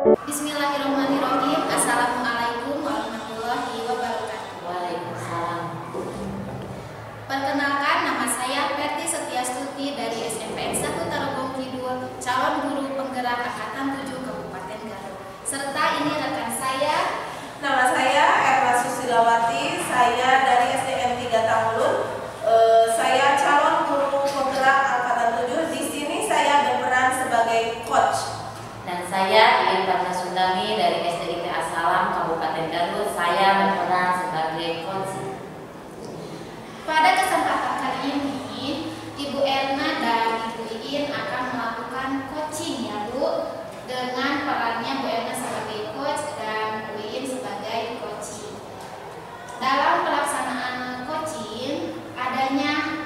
Bismillahirrahmanirrahim. Assalamualaikum warahmatullahi wabarakatuh. Waalaikumsalam. Perkenalkan, nama saya Perti Setiastuti dari SMP 1 Tarogong Kidul, calon guru penggerak Angkatan 7 Kabupaten Garut. Serta ini rekan saya. Nama saya Erna Susilawati, saya dari SDN 3 Tanglun. Saya calon guru penggerak Angkatan 7. Di sini saya berperan sebagai coach. Dan saya Irfana Sundami dari SDIT Asalam Kabupaten Garut. Saya berperan sebagai coach. Pada kesempatan kali ini, Ibu Erna dan Ibu Iin akan melakukan coaching ya Bu, dengan perannya Bu Erna sebagai coach dan Bu Iin sebagai coaching. Dalam pelaksanaan coaching, adanya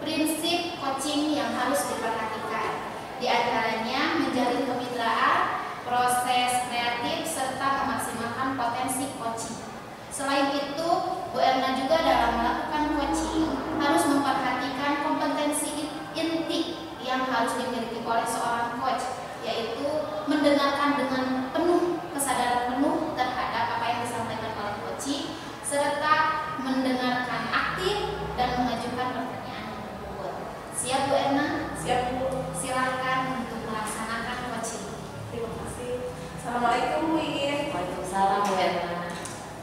prinsip coaching yang harus diperhatikan. Di antaranya menjalin kemitraan, proses kreatif, serta memaksimalkan potensi coaching. Selain itu, Bu Erna juga dalam melakukan coaching harus memperhatikan kompetensi inti yang harus dimiliki oleh seorang coach, yaitu mendengarkan dengan penuh kesadaran penuh terhadap apa yang disampaikan oleh coaching, serta mendengarkan aktif dan mengajukan pertanyaan yang tersebut. Siap Bu Erna? Siap Bu. Silakan untuk melaksanakan coaching. Terima kasih. Assalamualaikum Bu Iin. Waalaikumsalam Bu Erna.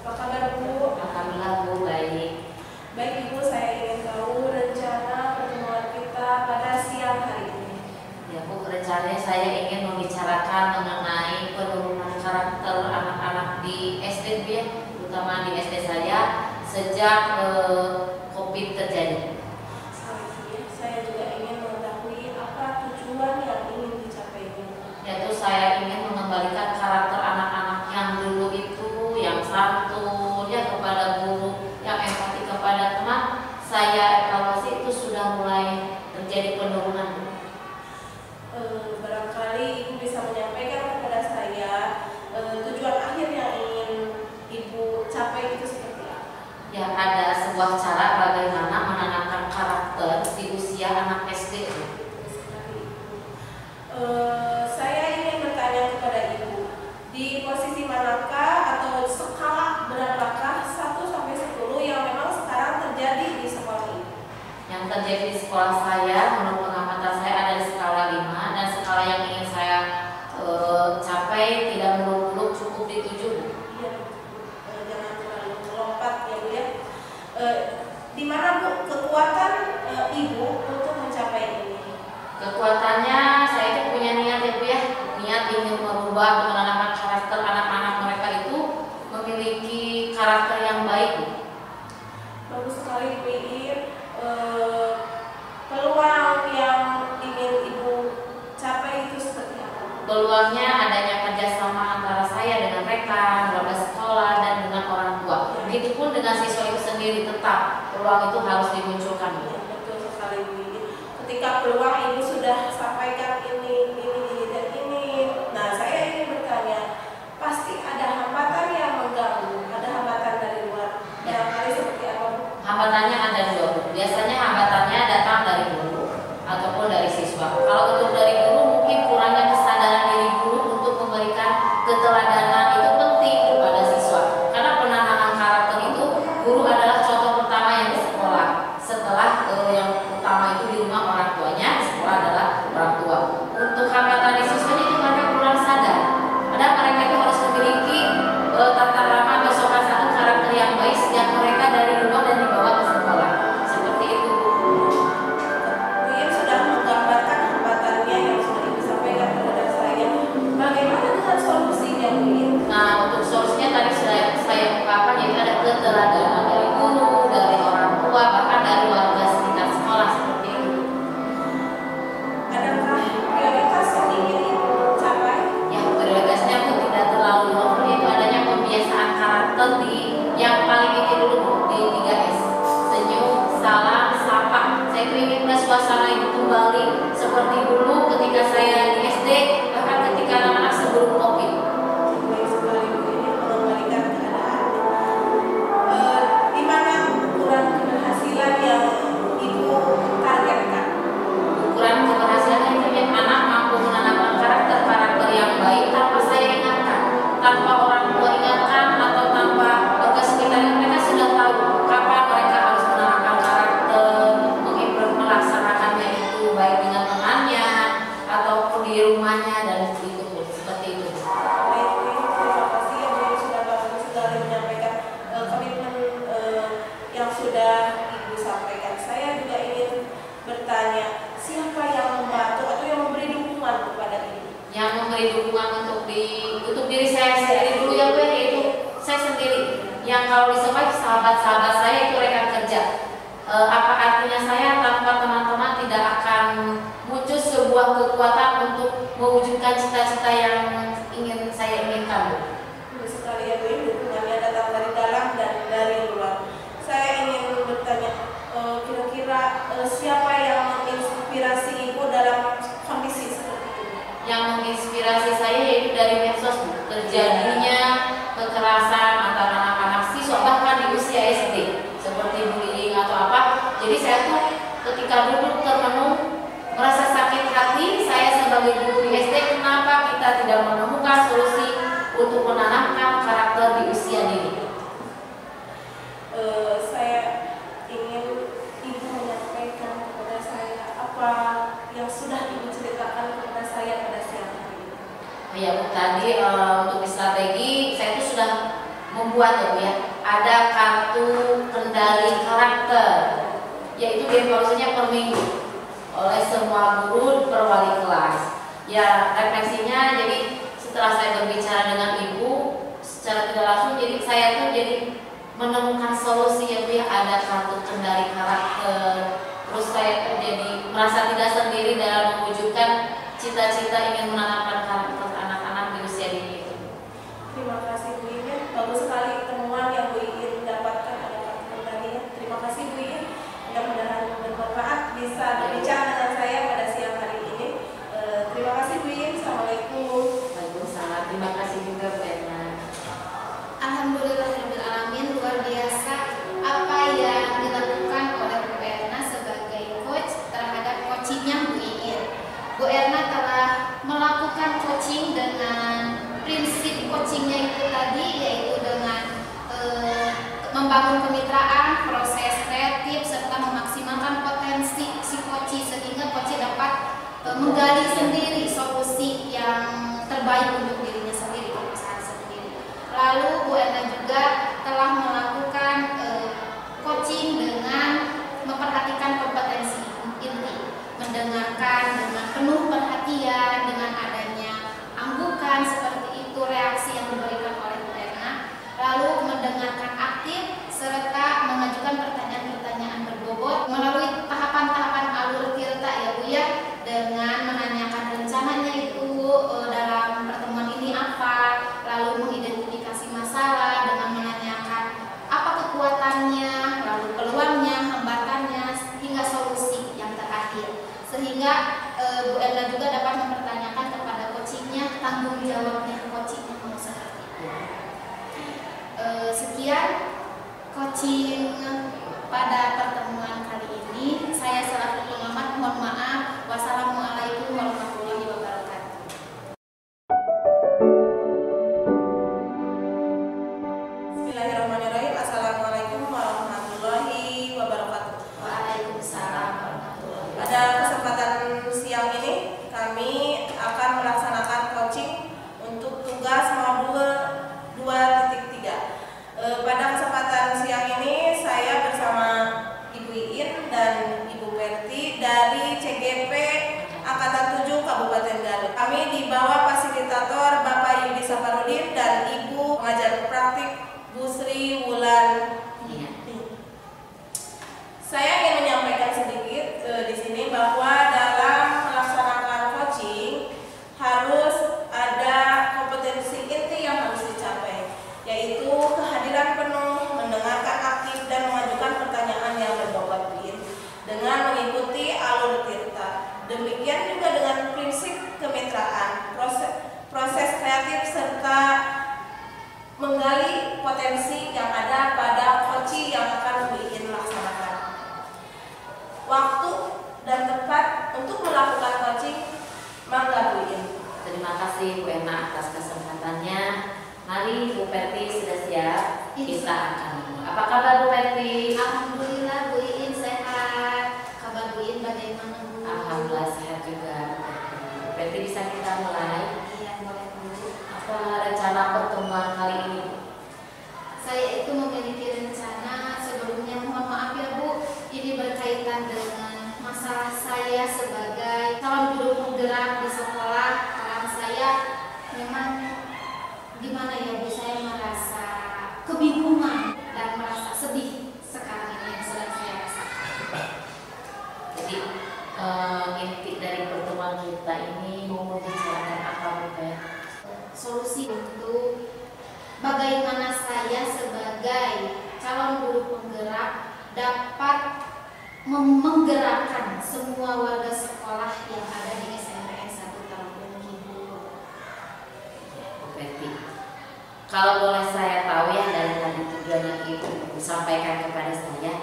Apa kabar Bu? Alhamdulillah Bu, baik. Baik Ibu, saya ingin tahu rencana pertemuan kita pada siang hari ini. Ya Bu, rencananya saya ingin membicarakan mengenai penurunan karakter anak-anak di SD Bu ya, terutama di SD saya sejak COVID terjadi. Saya juga ingin mengetahui apa tujuan yang ingin dicapai ini. Yaitu saya ingin mengembalikan karakter anak-anak yang dulu itu, yang santun ya kepada guru, yang empati kepada teman. Saya evaluasi itu sudah mulai terjadi penurunan. Barangkali Ibu bisa menyampaikan kepada saya tujuan akhir yang ingin Ibu capai itu seperti apa? Ya, ada sebuah cara bagaimana menanamkan karakter di usia anak SD. Saya ingin bertanya kepada Ibu, di posisi manakah atau skala berapakah 1 sampai 10 yang memang sekarang terjadi di sekolah ini? Yang terjadi di sekolah saya, menurut pengamatan saya ada di skala 5, dan skala yang ingin saya capai tidak muluk-muluk, cukup di 7. Iya, jangan terlalu melompat ya Bu ya. Di mana Bu kekuatan Ibu untuk mencapai ini? Kekuatannya saya itu punya niat ya Bu ya, niat ingin merubah, menanamkan karakter anak-anak mereka itu memiliki karakter yang baik Bu. Bagus sekali Bu Iin. Peluang yang ingin Ibu capai itu seperti apa? Peluangnya adanya kerjasama antara saya dengan rekan, warga sekolah, dan dengan orang tua. Begitupun dengan siswa itu sendiri, tetap peluang itu harus dimunculkan Bu. Ya, betul sekali Bu Iin. Ketika peluang Ibu sudah sampaikan ini dan ini, nah saya ingin bertanya, pasti ada hambatan yang mengganggu, ada hambatan dari luar. Barangkali seperti apa Bu? Hambatannya ada dua Bu. Biasanya hambatannya datang dari guru ataupun dari siswa. Kalau untuk dari guru, mungkin kurangnya kesadaran diri guru untuk memberikan keteladanan itu penting kepada siswa. Karena penanaman karakter itu, guru adalah contoh pertama yang di sekolah. Setelah yang utama itu di rumah orang tuanya, di sekolah adalah orang tua. dukungan untuk diri saya sendiri dulu ya Bu, yaitu saya sendiri yang kalau di Survive sahabat-sahabat saya itu rekan kerja. Apa artinya saya tanpa teman-teman tidak akan muncul sebuah kekuatan untuk mewujudkan cita-cita yang ingin saya inginkan Bu. Bagus sekali ya Bu, dukungannya datang dari dalam dan dari luar. Saya ingin bertanya, kira-kira siapa yang menginspirasi Ibu dalam kondisi seperti ini? Yang menginspirasi saya yaitu dari medsos Bu. Terjadinya kekerasan antara anak-anak siswa bahkan di usia SD seperti bullying atau apa. Jadi saya tuh ketika duduk termenung merasa sakit hati, saya sebagai guru di SD, kenapa kita tidak menemukan solusi untuk menanamkan karakter di usia dini. Saya ingin Ibu menyampaikan kepada saya apa yang sudah Ibu ceritakan kepada saya pada siang hari ini. Ya Bu, tadi untuk strategi saya itu sudah membuat ya Bu ya, ada kartu kendali karakter, yaitu dievaluasinya per minggu oleh semua guru per wali kelas. Ya refleksinya, jadi setelah saya berbicara dengan Ibu secara tidak langsung, jadi saya tuh jadi menemukan solusi ya Bu ya, ada kartu kendali karakter. Terus saya tuh jadi merasa tidak sendiri dalam mewujudkan cita-cita ingin menanamkan karakter anak-anak di usia dini itu. Terima kasih Bu Iin, bagus sekali temuan yang Bu Iin dapatkan pada kartu kendalinya. Terima kasih Bu Iin, mudah-mudahan bermanfaat bisa berbicara dengan saya pada siang hari ini. Terima kasih Bu Iin, Assalamualaikum. Waalaikumsalam. Terima kasih juga Bu Erna. Alhamdulillahirrahmanirrahim, luar biasa apa yang dilakukan oleh Bu Erna sebagai coach terhadap coachingnya Bu Iin. Bu Erna telah melakukan coaching dengan prinsip coachingnya itu tadi, yaitu dengan membangun kemitraan, proses kreatif, serta memaksimalkan potensi si coach sehingga coach dapat menggali sendiri solusi yang terbaik untuk dirinya sendiri, usaha sendiri. Lalu Bu Erna juga telah melakukan coaching dengan memperhatikan kompetensi inti, mendengarkan dengan penuh perhatian, dengan adanya anggukan seperti itu reaksi yang diberikan oleh Bu Erna, lalu mendengarkan aktif serta mengajukan pertanyaan-pertanyaan berbobot melalui tahapan-tahapan alur tirta ya Bu ya, dengan menanyakan rencananya itu dalam pertemuan ini apa, lalu mengidentifikasi masalah dengan menanyakan apa kekuatannya, lalu peluangnya, hambatannya, hingga solusi yang terakhir. Sehingga Bu Erna juga dapat mempertanyakan kepada coachingnya tanggung jawabnya coachingnya mau seperti itu. Sekian coaching pada pertemuan kali ini. Saya selaku pengamat mohon maaf. Wassalamualaikum warahmatullahi wabarakatuh. Bismillahirrahmanirrahim. Assalamualaikum warahmatullahi wabarakatuh. Waalaikumsalam warahmatullahi wabarakatuh. Pada kesempatan siang ini kami akan melaksanakan coaching untuk tugas modul 2.3. Pada kesempatan siang ini saya bersama Ibu Iin dan Ibu Perti dari CGP Angkatan 7 Kabupaten Garut. Kami di bawah fasilitator Bapak Yudi Saparudin dan Ibu pengajar praktik Bu Sri Wulan. Saya ingin menyampaikan sedikit di sini bahwa dalam melaksanakan coaching harus ada kompetensi inti yang harus dicapai, yaitu kehadiran penuh, mendengarkan aktif dan mengajukan pertanyaan yang berbobot dengan mengikuti alur tirta. Demikian juga dengan prinsip kemitraan, proses kreatif serta menggali potensi yang ada pada coaching yang akan Bu Iin laksanakan. Waktu dan tempat untuk melakukan coaching, mangga Bu Iin. Terima kasih Bu Erna atas kesempatannya. Mari Bu Perti sudah siap, kita akan. Apa kabar Bu Perti? Alhamdulillah Bu Iin sehat. Kabar Bu Iin bagaimana Bu? Alhamdulillah sehat juga. Bu Perti bisa kita mulai? Iya boleh Bu. Apa rencana pertemuan kali ini? Saya itu memiliki rencana, sebelumnya mohon maaf ya Bu, ini berkaitan dengan masalah saya sebagai calon guru penggerak di sekolah. Karena saya solusi untuk bagaimana saya sebagai calon guru penggerak dapat menggerakkan semua warga sekolah yang ada di SMPN 1 Talembung Kidul. Berarti kalau boleh saya tahu ya, dari tadi tujuannya Ibu sampaikan kepada saya,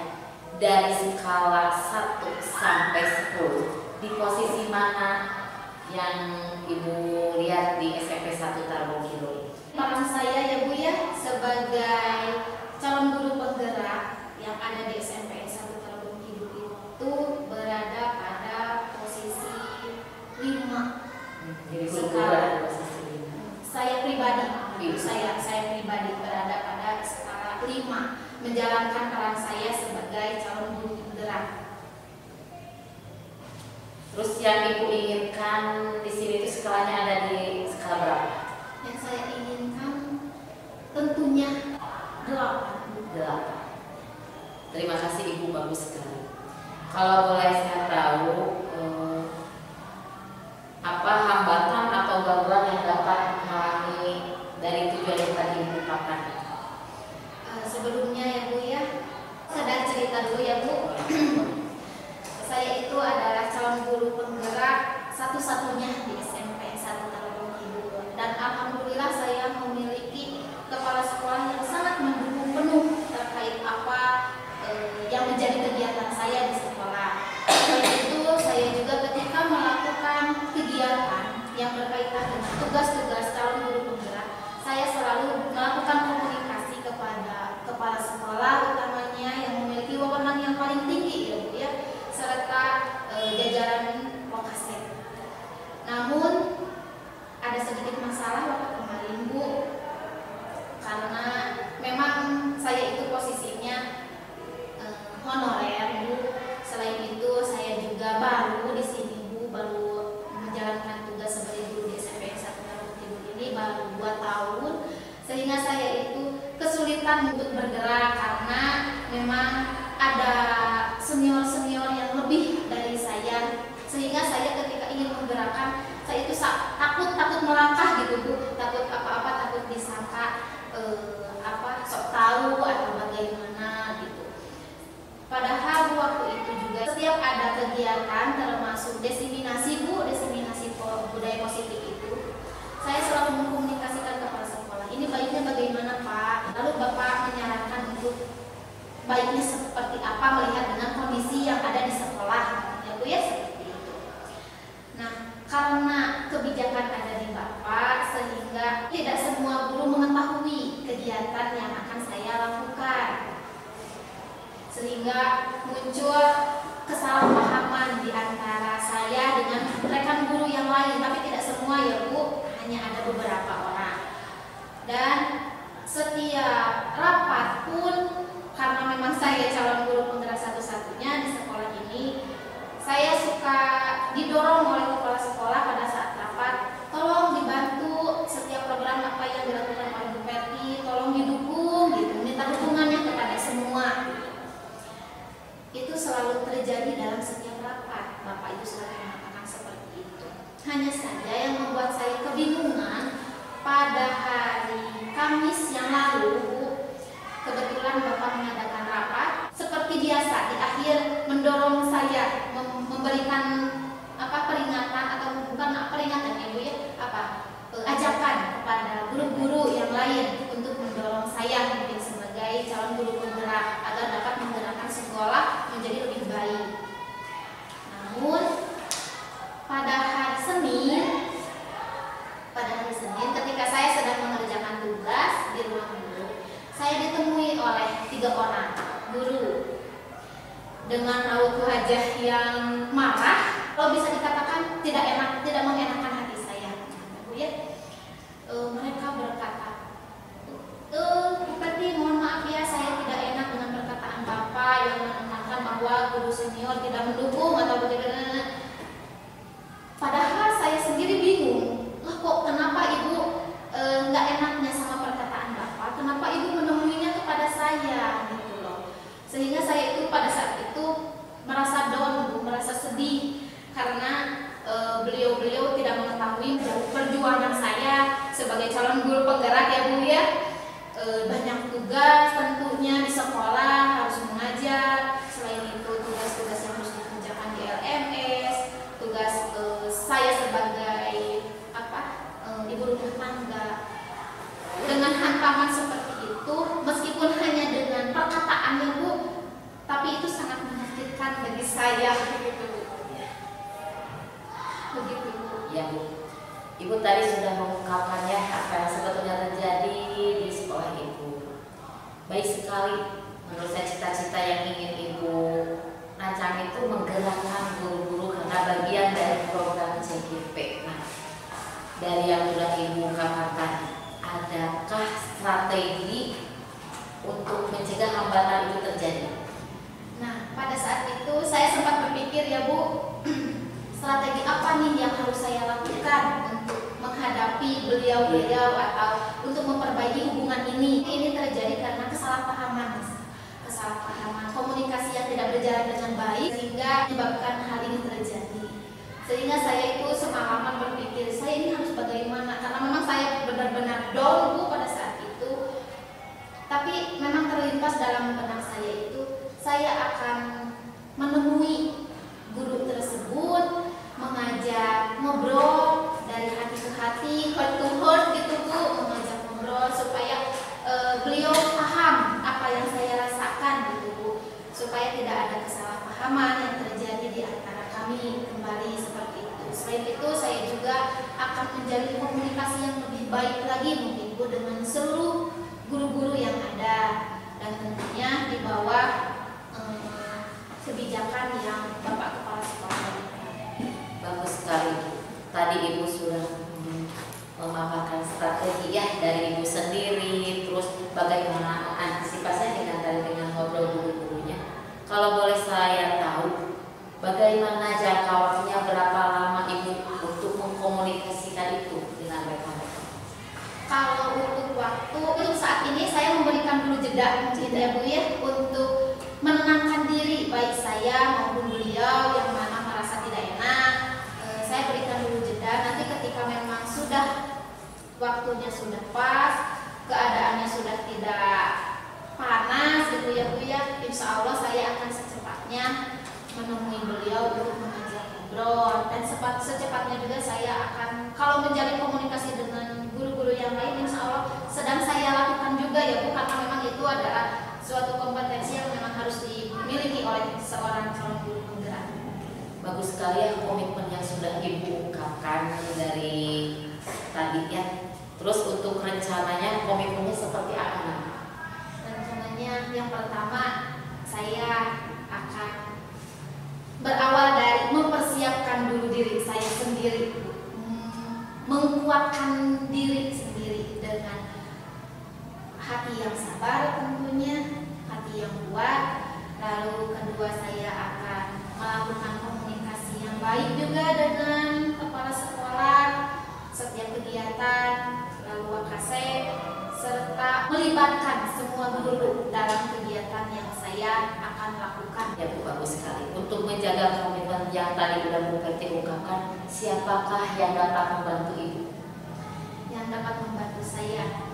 dari skala 1 sampai 10 di posisi mana yang Ibu lihat di SMP 1 Talembung Kidul? Peran saya ya Bu ya sebagai calon guru penggerak yang ada di SMPN 1 Talembung Kidul itu berada pada posisi 5. Jadi guru berada di posisi 5. Saya pribadi, saya pribadi berada pada skala 5, menjalankan peran saya sebagai calon guru penggerak. Terus yang Ibu inginkan di sini itu skalanya ada di skala berapa? Yang saya inginkan tentunya 8. Terima kasih Ibu, bagus sekali. Kalau boleh saya tahu, apa hambatan atau gangguan yang dapat menghalangi dari tujuan yang tadi Ibu ungkapkan? Sebelumnya ya Bu ya, saya cerita dulu ya Bu. Saya itu adalah calon guru penggerak satu-satunya di SMP 1 Talembung Kidul, dan alhamdulillah saya memiliki kepala sekolah yang sangat mendukung penuh terkait apa yang menjadi kegiatan saya di sekolah. Selain itu, saya juga ketika melakukan kegiatan yang berkaitan dengan tugas-tugas calon guru penggerak, saya selalu melakukan komunikasi kepada kepala sekolah, utamanya yang memiliki wewenang yang paling tinggi ya Bu ya, serta jajaran lokasi. Namun ada sedikit masalah waktu kemarin Bu, karena memang saya itu posisinya honorer Bu. Selain itu saya juga baru di sini Bu, baru menjalankan tugas sebagai guru di SMP 1 Talembung Kidul ini baru 2 tahun, sehingga saya itu kesulitan untuk bergerak karena memang ada senior-senior yang lebih dari saya, sehingga saya ketika ingin menggerakkan saya itu takut melangkah gitu Bu, takut apa-apa, takut disangka sok tahu atau bagaimana gitu. Padahal waktu itu juga setiap ada kegiatan termasuk desiminasi Bu, desiminasi budaya positif itu, saya selalu mengkomunikasikan kepada sekolah, ini baiknya bagaimana Pak, lalu Bapak menyarankan untuk baiknya seperti apa melihat dengan kondisi yang ada di sekolah ya Bu ya, seperti itu. Nah, karena kebijakan ada di Bapak sehingga tidak semua guru mengetahui kegiatan yang akan saya lakukan, sehingga muncul kesalahpahaman di antara saya dengan rekan guru yang lain, tapi tidak semua ya Bu, hanya ada beberapa orang. Dan setiap rapat pun, karena memang saya calon guru penggerak satu-satunya di sekolah ini, saya suka didorong oleh kepala sekolah pada saat rapat, tolong dibantu setiap program apa yang dilakukan oleh Bu Perti, tolong didukung gitu, minta dukungannya kepada semua. Itu selalu terjadi dalam setiap rapat, Bapak itu selalu mengatakan seperti itu. Hanya saja yang membuat saya kebingungan, pada hari Kamis yang lalu Bu, kebetulan Bapak mengadakan rapat seperti biasa, di akhir mendorong saya memberikan peringatan, atau bukan peringatan ya Bu ya, ajakan kepada guru-guru yang lain untuk mendorong saya mungkin sebagai calon guru penggerak agar dapat menggerakkan sekolah menjadi lebih baik. Namun pada hari Senin ketika saya sedang mengerjakan tugas di ruang guru, saya ditemui oleh 3 orang guru dengan raut wajah yang marah, kalau bisa dikatakan tidak mengenakan hati saya, Bu ya. Mereka berkata, Bu Perti, mohon maaf ya, saya tidak enak dengan perkataan Bapak yang menekankan bahwa guru senior tidak mendukung atau bagaimana. Padahal saya sendiri bingung, kok kenapa Ibu nggak enaknya sama perkataan Bapak, kenapa Ibu menemuinya kepada saya gitu loh. Sehingga saya itu pada saat itu merasa down Bu, merasa sedih karena beliau-beliau tidak mengetahui perjuangan saya sebagai calon banyak tugas tentunya di sekolah, harus mengajar. Selain itu tugas-tugas yang harus dikerjakan di LMS, tugas saya sebagai ibu rumah tangga. Dengan hantaman seperti itu, meskipun hanya dengan perkataannya Bu, tapi itu sangat menyakitkan bagi saya begitu Bu. Begitu Bu. Ya Bu, Ibu tadi sudah mengungkapkannya apa yang sebetulnya terjadi di sekolah Ibu. Baik sekali, menurut saya cita-cita yang ingin Ibu rancang itu menggerakkan guru-guru karena bagian dari program CGP. Nah, dari yang sudah Ibu ungkapkan tadi, adakah strategi untuk mencegah hambatan itu terjadi? Nah, pada saat itu saya sempat berpikir ya Bu, strategi apa nih yang harus saya lakukan untuk menghadapi beliau-beliau atau untuk memperbaiki hubungan ini. Ini terjadi karena kesalahpahaman, komunikasi yang tidak berjalan dengan baik sehingga menyebabkan hal ini terjadi. Sehingga saya itu semalaman berpikir saya ini harus bagaimana, karena memang saya benar-benar down Bu pada saat itu. Tapi memang terlintas dalam benak saya itu saya akan menemui guru tersebut, mengajak ngobrol dari hati ke hati, heart to heart gitu Bu, mengajak ngobrol supaya beliau paham apa yang saya rasakan gitu Bu, supaya tidak ada kesalahpahaman yang terjadi di antara kami kembali seperti itu. Selain itu saya juga akan menjalin komunikasi yang lebih baik lagi mungkin Bu dengan seluruh guru-guru yang ada, dan tentunya di bawah kebijakan yang Bapak Kepala Sekolah berikan. Bagus sekali. Tadi Ibu sudah memaparkan strategi ya dari Ibu sendiri, terus bagaimana antisipasinya dengan ngobrol guru-gurunya. Kalau boleh saya tahu, bagaimana jangka waktunya, berapa lama Ibu untuk mengkomunikasikan itu dengan mereka-mereka? Kalau untuk saat ini saya memberikan dulu jeda mungkin ya Bu ya, untuk menenangkan diri baik saya maupun beliau yang mana merasa tidak enak. Saya berikan dulu jeda, nanti ketika memang sudah waktunya sudah pas, keadaannya sudah tidak panas gitu ya Bu ya, insya Allah saya akan secepatnya menemui beliau untuk mengajak ngobrol, dan secepatnya juga saya akan, kalau menjalin komunikasi dengan guru-guru yang lain, insya Allah sedang saya lakukan juga ya Bu, karena memang itu adalah suatu kompetensi yang memang harus dimiliki oleh seorang calon guru penggerak. Bagus sekali ya komitmen yang sudah Ibu ungkapkan dari tadi ya. Terus untuk rencananya komitmennya seperti apa? Rencananya yang pertama saya akan berawal dari mempersiapkan dulu diri saya sendiri, menguatkan diri sendiri dengan hati yang sabar tentunya, hati yang kuat. Lalu kedua saya akan melakukan komunikasi yang baik juga dengan kepala sekolah setiap kegiatan, lalu wakasek, serta melibatkan semua guru dalam kegiatan yang saya akan lakukan. Ya Bu, bagus sekali. Untuk menjaga komitmen yang tadi sudah Bu Perti ungkapkan, siapakah yang dapat membantu Ibu? Yang dapat membantu saya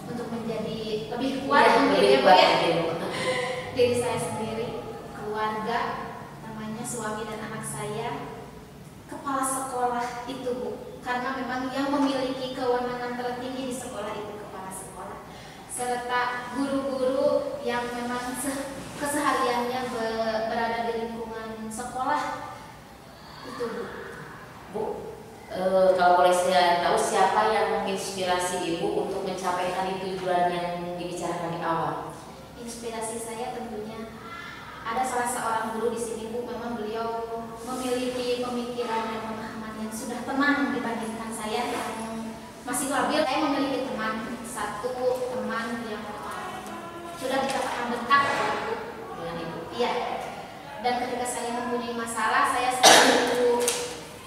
untuk menjadi lebih kuat ya, mungkin lebih ya Bu kuat ya. Ibu. Diri saya sendiri, keluarga, namanya suami dan anak saya, kepala sekolah itu Bu, karena memang yang memiliki kewenangan tertinggi di sekolah itu kepala sekolah, serta guru-guru yang memang kesehariannya berada di lingkungan sekolah itu Bu. Bu, kalau boleh saya tahu siapa yang menginspirasi Ibu untuk mencapai tadi tujuan yang dibicarakan di awal? Inspirasi saya tentunya ada salah seorang guru di sini Bu, memang beliau memiliki pemikiran dan pemahaman yang sudah tenang dibandingkan saya yang masih labil. Saya memiliki satu teman yang sudah dikatakan dekat dengan Ibu. Iya. Dan ketika saya mempunyai masalah, saya selalu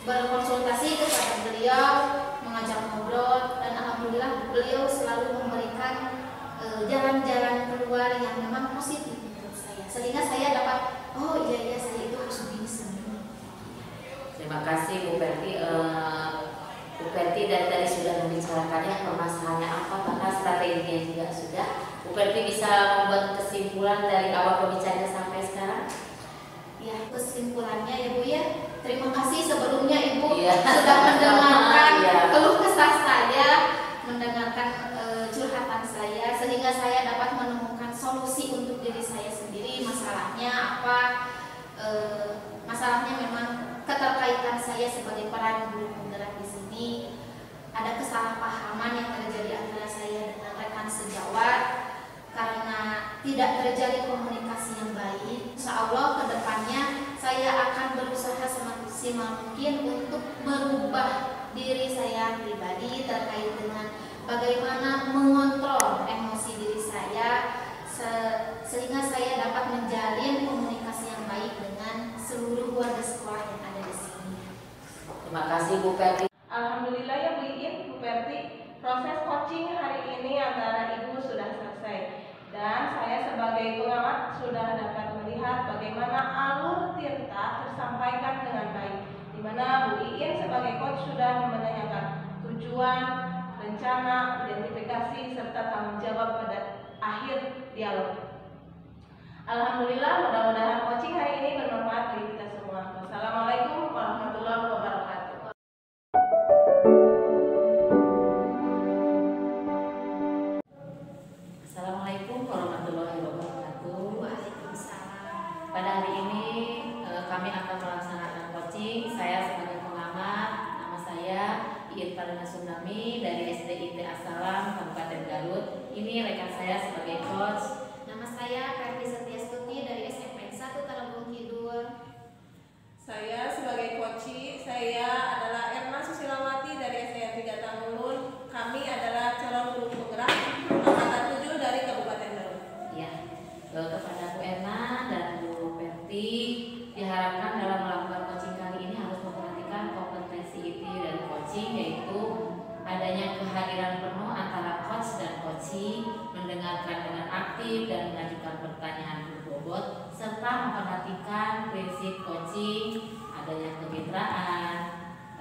berkonsultasi kepada beliau, mengajak ngobrol, dan alhamdulillah beliau selalu memberikan jalan-jalan keluar yang memang positif menurut saya, sehingga saya dapat, oh iya saya itu harus bisa. Terima kasih Bu Perti. Bu Perti dari tadi sudah membicarakannya permasalahannya apa, bahkan strateginya juga sudah. Bu Perti bisa membuat kesimpulan dari awal pembicaraan sampai sekarang? Ya, kesimpulannya ya Bu ya, terima kasih sebelumnya Ibu Iya. sudah mendengarkan Iya. keluh kesah saya, mendengarkan curhatan saya, sehingga saya dapat menemukan solusi untuk diri saya sendiri. Masalahnya apa? Masalahnya memang keterkaitan saya sebagai peran guru penggerak di sini. Ada kesalahpahaman yang terjadi antara saya dengan rekan sejawat karena tidak terjadi komunikasi yang baik. Insya Allah kedepannya saya akan berusaha semaksimal mungkin untuk merubah diri saya pribadi terkait dengan bagaimana mengontrol emosi diri saya sehingga saya dapat menjalin komunikasi yang baik dengan seluruh warga sekolah yang ada di sini. Terima kasih Bu Perti. Alhamdulillah ya Bu Iin, Bu Perti, proses coaching hari ini antara Ibu sudah selesai. Dan saya sebagai pengamat sudah dapat melihat bagaimana alur Tirta tersampaikan dengan baik. Di mana Bu Iin sebagai coach sudah menanyakan tujuan, rencana, identifikasi, serta tanggung jawab pada akhir dialog. Alhamdulillah, mudah-mudahan coaching hari ini bermanfaat bagi kita semua. Wassalamualaikum warahmatullahi wabarakatuh. Assalamualaikum warahmatullahi wabarakatuh. Waalaikumsalam. Pada hari ini kami akan melaksanakan coaching. Saya sebagai pengamat, nama saya Iin Farina Sundami dari SDIT Assalam Kabupaten Garut. Ini rekan saya sebagai coach. Nama saya Perti Setiastuti dari SMP 1 Tarogong Kidul. Saya sebagai coach, saya adalah Erna Susilawati dari SDN 3 Tanggulun. Kami adalah calon guru penggerak angkatan 7 dari Kabupaten Garut. Ya, kepada Bu Erna dan Bu Perti, diharapkan dalam melakukan coaching kali ini harus memperhatikan kompetensi inti dari coaching, yaitu adanya kehadiran penuh antara coach dan coachee, mendengarkan dengan aktif dan mengajukan pertanyaan berbobot, serta memperhatikan prinsip coaching, adanya kemitraan,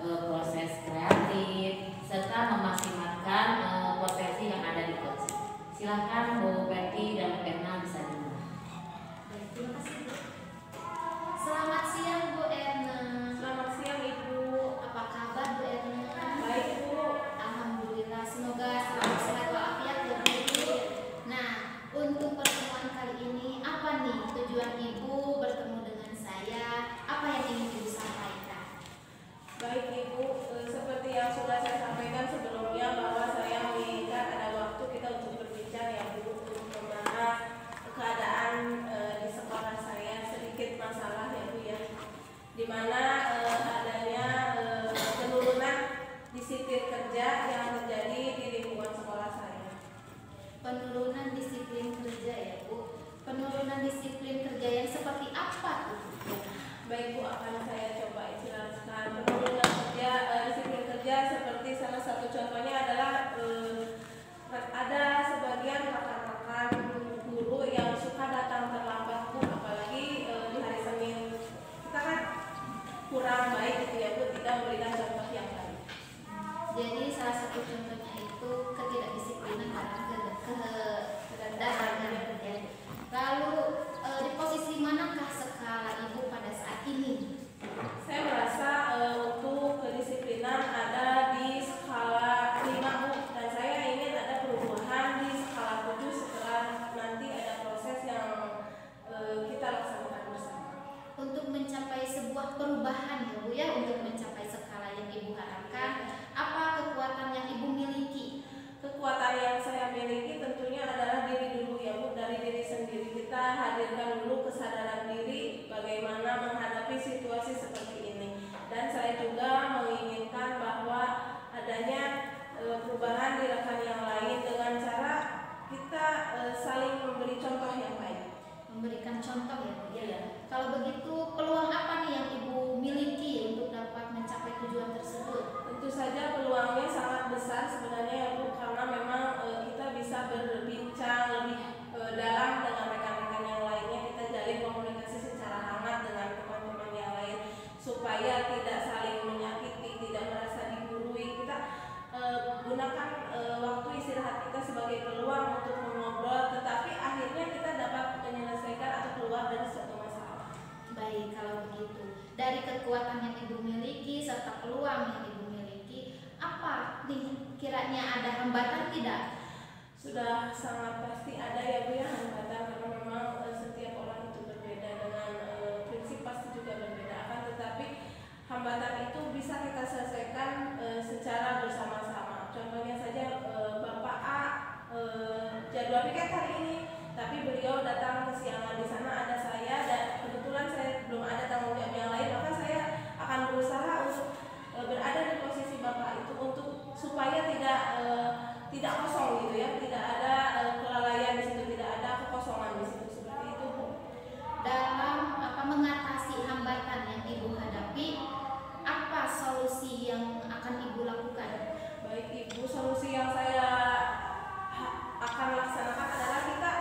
proses kreatif, serta memaksimalkan potensi yang ada di coaching. Silakan Bu Perti dan Bu Erna bisa dimulai. Baik, terima kasih Bu. Selamat siang Bu Erna. Selamat siang Ibu. Apa kabar Bu Erna? Baik Bu. Alhamdulillah, semoga selalu sehat walafiat ya Bu. Nah, untuk pertemuan kali ini apa nih tujuan Ibu bertemu dengan saya? Apa yang ingin Ibu sampaikan? Baik Ibu, seperti yang sudah saya sampaikan sebelumnya bahwa saya menginginkan ada waktu kita untuk berbincang ya Bu, untuk membahas keadaan di sekolah saya, sedikit masalah ya Bu ya, di mana adanya penurunan disiplin kerja yang terjadi di lingkungan sekolah saya. Penurunan disiplin kerja ya Bu. Penurunan disiplin kerja yang seperti apa tuh? Baik Bu, akan saya coba jelaskan. Penurunan kerja, disiplin kerja seperti salah satu contohnya adalah ada sebagian rekan-rekan guru yang suka datang terlambat Bu, apalagi di hari Senin. Kita kan kurang baik gitu ya Bu, tidak memberikan contoh yang baik. Jadi salah satu contohnya itu ketidakdisiplinan dalam kerendahan kerja. Lalu di posisi manakah skala Ibu pada saat ini? Saya merasa untuk kedisiplinan ada di skala 5 Bu, dan saya ingin ada perubahan di skala 7 setelah nanti ada proses yang kita laksanakan bersama. Untuk mencapai sebuah perubahan ya Bu ya, untuk mencapai skala yang Ibu harapkan, apa kekuatan yang Ibu miliki? Kekuatan yang saya miliki tentunya adalah diri dulu ya Bu, dari diri sendiri. Kita hadirkan dulu kesadaran diri bagaimana menghadapi situasi seperti ini. Dan saya juga menginginkan bahwa adanya perubahan di rekan yang lain dengan cara kita saling memberi contoh yang baik. Memberikan contoh ya Bu ya. Iya. Kalau begitu peluang apa nih yang Ibu miliki untuk dapat mencapai tujuan tersebut? Tentu saja peluangnya sangat besar sebenarnya ya Bu, karena memang kita bisa berbincang lebih dalam dengan rekan-rekan yang lainnya, kita jalin komunikasi secara hangat dengan teman-teman yang lain supaya tidak saling menyakiti, tidak merasa digurui. Kita gunakan waktu istirahat kita sebagai hambatan tidak? Sudah sangat pasti ada ya Bu ya hambatan, karena memang setiap orang itu berbeda dengan prinsip pasti juga berbeda, akan tetapi hambatan itu bisa kita selesaikan secara bersama-sama. Contohnya saja Bapak A jadwal piket hari ini, tapi beliau datang kesiangan, di sana ada saya dan kebetulan saya belum ada tanggung jawab yang lain, maka saya akan berusaha untuk berada di posisi Bapak itu untuk supaya tidak kosong gitu ya, tidak ada kelalaian di situ, tidak ada kekosongan di situ, seperti itu Bu. Dalam mengatasi hambatan yang Ibu hadapi, apa solusi yang akan Ibu lakukan? Baik Ibu, solusi yang saya akan laksanakan adalah kita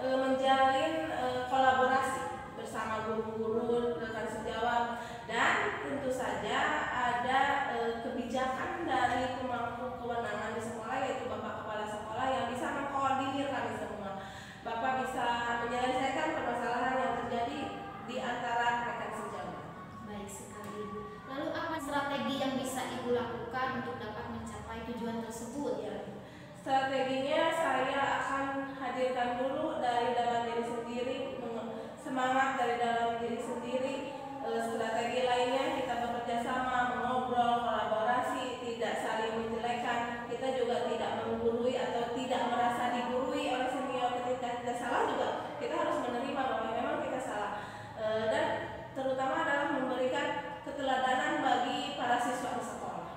menjalin kolaborasi bersama guru-guru, rekan sejawat, dan tentu saja ada kebijakan dari pemangku kewenangan di sekolah, yaitu Bapak Kepala Sekolah yang bisa mengkoordinir kami semua. Bapak bisa menyelesaikan permasalahan yang terjadi di antara rekan sejawat. Baik sekali Ibu. Lalu apa strategi yang bisa Ibu lakukan untuk dapat mencapai tujuan tersebut? Ya. Strateginya saya akan hadirkan dulu dari dalam diri sendiri, semangat dari dalam diri sendiri. Strategi lainnya kita bekerja sama, mengobrol, kolaborasi, tidak saling menjelekan. Kita juga tidak menggurui atau tidak merasa digurui oleh senior. Ketika kita salah juga kita harus menerima bahwa memang kita salah. Dan terutama adalah memberikan keteladanan bagi para siswa di sekolah.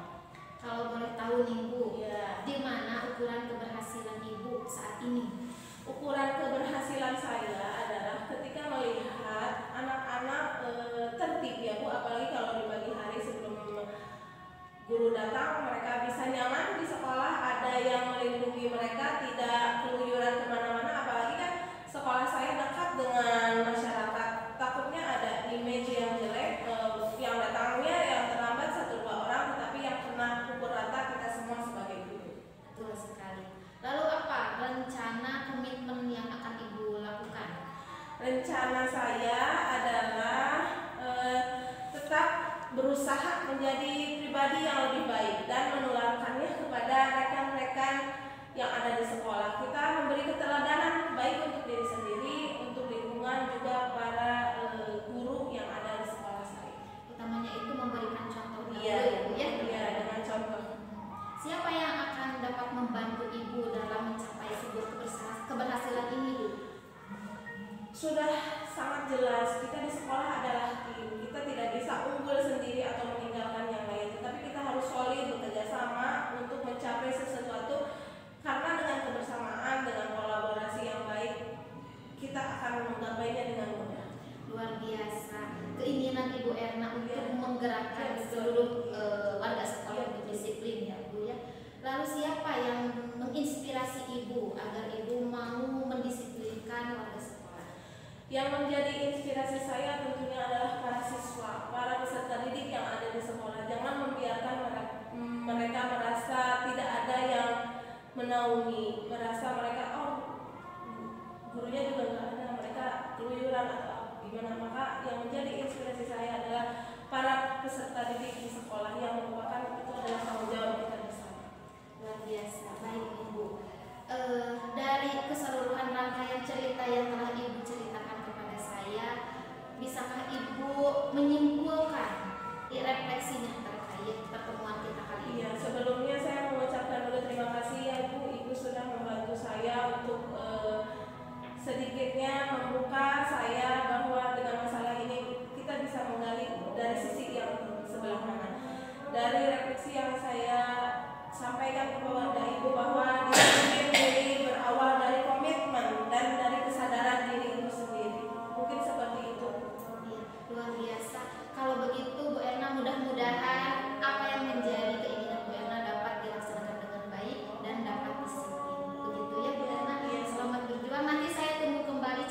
Kalau boleh tahu nih Bu, Ya. di mana ukuran keberhasilan Ibu saat ini? Ukuran keberhasilan saya adalah ketika melihat anak-anak tertib ya Bu, apalagi kalau di pagi hari sebelum guru datang mereka bisa nyaman di sekolah, ada yang melindungi mereka, tidak keluyuran kemana-mana, apalagi kan sekolah saya dekat dengan masyarakat, takutnya ada image yang jelek, yang datangnya yang terlambat 1-2 orang, tetapi yang kena pukul rata kita semua sebagai guru. Betul sekali. Lalu apa rencana komitmen yang akan Ibu lakukan? Rencana saya adalah tetap berusaha menjadi pribadi yang lebih baik dan menularkannya kepada rekan-rekan yang ada di sekolah. Kita memberi keteladanan baik untuk diri sendiri, untuk lingkungan, juga para guru yang ada di sekolah saya. Utamanya itu memberikan contoh dulu Iya, Ibu ya. iya, dengan contoh. Siapa yang akan dapat membantu Ibu dalam mencapai sebuah keberhasilan ini Bu? Sudah sangat jelas kita di sekolah adalah tim. Kita tidak bisa unggul sendiri atau meninggalkan yang lain, tetapi kita harus solid bekerja sama untuk mencapai sesuatu, karena dengan kebersamaan, dengan kolaborasi yang baik kita akan menggapainya dengan mudah. Luar biasa keinginan Ibu Erna untuk Ya. menggerakkan Ya, seluruh warga sekolah Ya. untuk disiplin ya Bu ya. Lalu siapa yang menginspirasi Ibu agar Ibu mau mendisiplinkan warga sekolah? Yang menjadi inspirasi saya tentunya adalah para siswa, para peserta didik yang ada di sekolah. Jangan membiarkan mereka merasa tidak ada yang menaungi, merasa mereka gurunya juga nggak ada, mereka keluyuran atau gimana. Maka yang menjadi inspirasi saya adalah para peserta didik di sekolah yang merupakan itu adalah tanggung jawab kita bersama. Luar biasa, baik Ibu. Dari keseluruhan rangkaian cerita yang telah Ibu ceritakan kepada saya, bisakah Ibu menyimpulkan refleksinya terkait pertemuan kita kali ini? Iya, sebelumnya saya mengucapkan dulu terima kasih ya Ibu sudah membantu saya untuk sedikitnya membuka saya bahwa dengan masalah ini kita bisa menggali dari sisi yang sebelah mana. Dari refleksi yang saya sampaikan kepada Ibu bahwa disiplin diri berawal dari komitmen dan dari kesadaran diri itu sendiri. Mungkin seperti itu. Iya, luar biasa. Kalau begitu Bu Erna, mudah-mudahan apa yang menjadi keinginan Bu Erna dapat dilaksanakan dengan baik dan dapat disiplin. Begitu ya Bu Erna. Iya. Selamat berjuang. Nanti saya tunggu kembali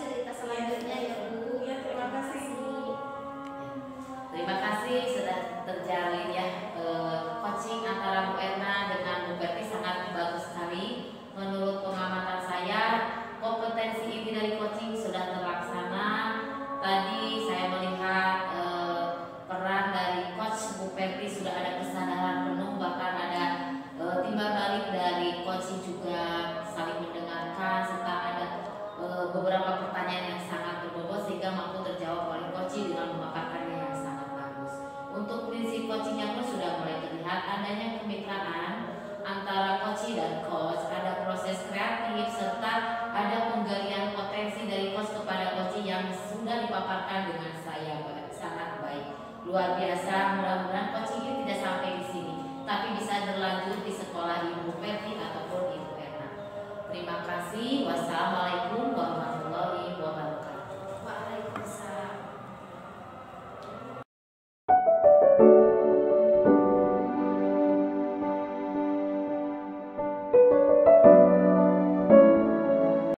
luar biasa. Mudah-mudahan coaching ini tidak sampai di sini, tapi bisa berlanjut, bisa